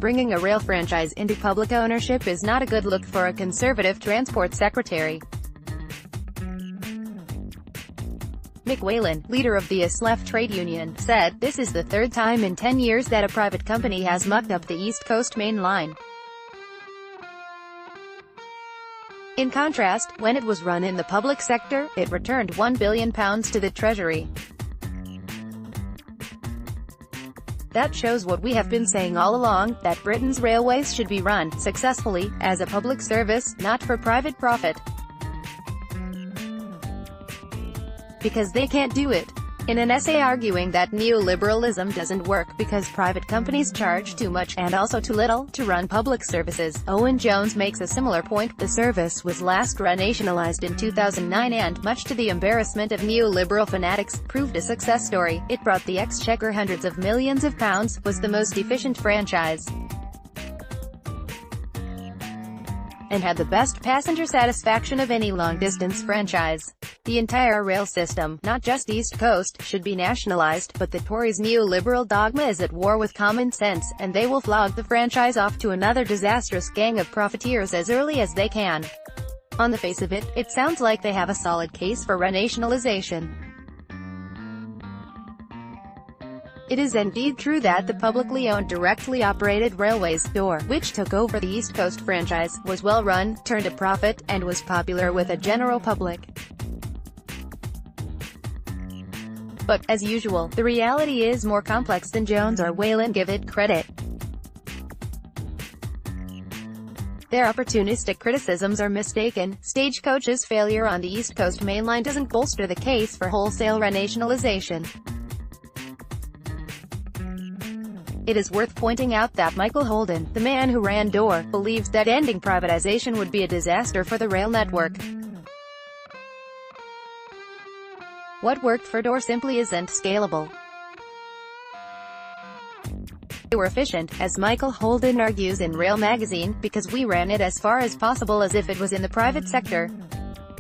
bringing a rail franchise into public ownership is not a good look for a conservative transport secretary. Mick Whelan, leader of the Aslef trade union, said, "This is the third time in 10 years that a private company has mucked up the East Coast Mainline." In contrast, when it was run in the public sector, it returned £1 billion to the Treasury. That shows what we have been saying all along, that Britain's railways should be run, successfully, as a public service, not for private profit. Because they can't do it. In an essay arguing that neoliberalism doesn't work because private companies charge too much, and also too little, to run public services, Owen Jones makes a similar point. The service was last renationalized in 2009 and, much to the embarrassment of neoliberal fanatics, proved a success story. It brought the exchequer hundreds of millions of pounds, was the most efficient franchise, and had the best passenger satisfaction of any long-distance franchise. The entire rail system, not just East Coast, should be nationalized, but the Tories' neoliberal dogma is at war with common sense, and they will flog the franchise off to another disastrous gang of profiteers as early as they can. On the face of it, it sounds like they have a solid case for renationalization. It is indeed true that the publicly owned directly operated railways, DOR, which took over the East Coast franchise, was well run, turned a profit, and was popular with a general public. But, as usual, the reality is more complex than Jones or Whelan give it credit. Their opportunistic criticisms are mistaken. Stagecoach's failure on the East Coast Mainline doesn't bolster the case for wholesale renationalization. It is worth pointing out that Michael Holden, the man who ran DOR, believes that ending privatization would be a disaster for the rail network. What worked for DOR simply isn't scalable. They were efficient, as Michael Holden argues in Rail magazine, because we ran it as far as possible as if it was in the private sector.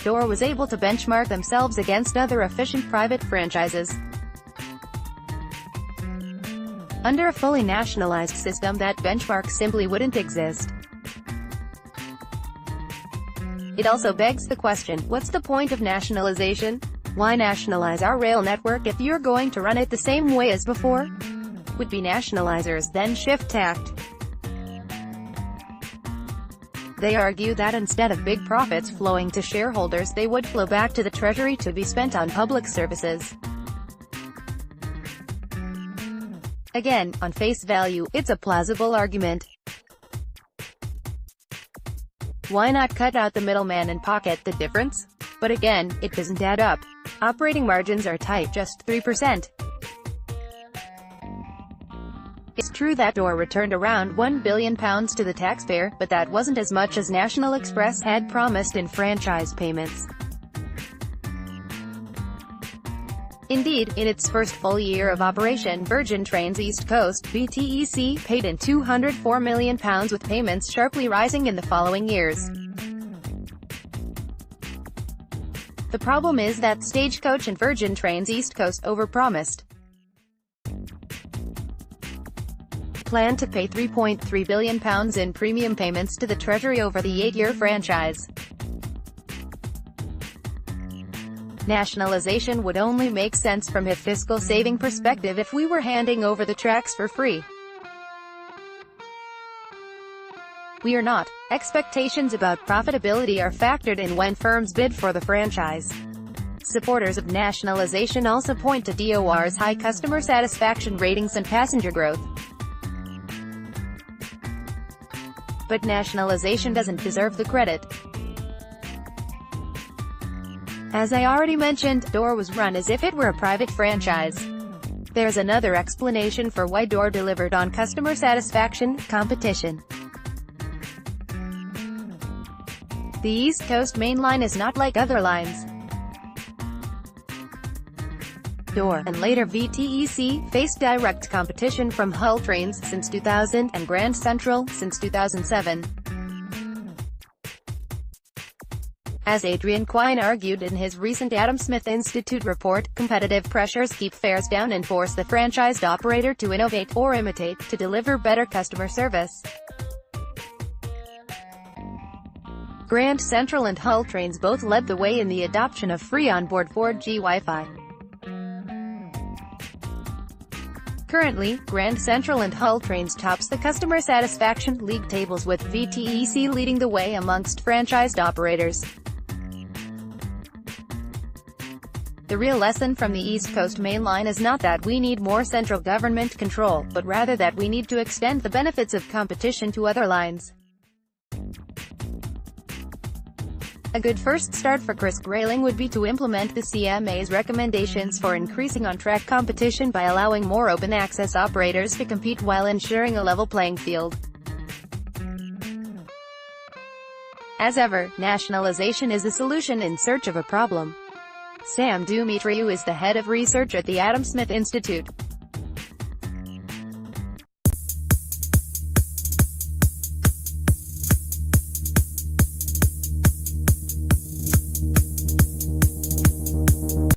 DOR was able to benchmark themselves against other efficient private franchises. Under a fully nationalized system, that benchmark simply wouldn't exist. It also begs the question, what's the point of nationalization? Why nationalize our rail network if you're going to run it the same way as before? Would-be nationalizers then shift tact. They argue that instead of big profits flowing to shareholders, they would flow back to the Treasury to be spent on public services. Again, on face value, it's a plausible argument. Why not cut out the middleman and pocket the difference? But again, it doesn't add up. Operating margins are tight, just 3%. It's true that DOR returned around £1 billion to the taxpayer, but that wasn't as much as National Express had promised in franchise payments. Indeed, in its first full year of operation, Virgin Trains East Coast (VTEC) paid in £204 million, with payments sharply rising in the following years. The problem is that Stagecoach and Virgin Trains East Coast overpromised. Planned to pay £3.3 billion in premium payments to the Treasury over the 8-year franchise. Nationalization would only make sense from a fiscal saving perspective if we were handing over the tracks for free. We are not. Expectations about profitability are factored in when firms bid for the franchise. Supporters of nationalization also point to DOR's high customer satisfaction ratings and passenger growth. But nationalization doesn't deserve the credit. As I already mentioned, DOR was run as if it were a private franchise. There's another explanation for why DOR delivered on customer satisfaction: competition. The East Coast Mainline is not like other lines. DOR, and later VTEC, faced direct competition from Hull Trains since 2000, and Grand Central since 2007. As Adrian Quine argued in his recent Adam Smith Institute report, competitive pressures keep fares down and force the franchised operator to innovate, or imitate, to deliver better customer service. Grand Central and Hull Trains both led the way in the adoption of free onboard 4G Wi-Fi. Currently, Grand Central and Hull Trains tops the customer satisfaction league tables, with VTEC leading the way amongst franchised operators. The real lesson from the East Coast Mainline is not that we need more central government control, but rather that we need to extend the benefits of competition to other lines. A good first start for Chris Grayling would be to implement the CMA's recommendations for increasing on-track competition by allowing more open-access operators to compete while ensuring a level playing field. As ever, nationalisation is a solution in search of a problem. Sam Dumitriu is the head of research at the Adam Smith Institute.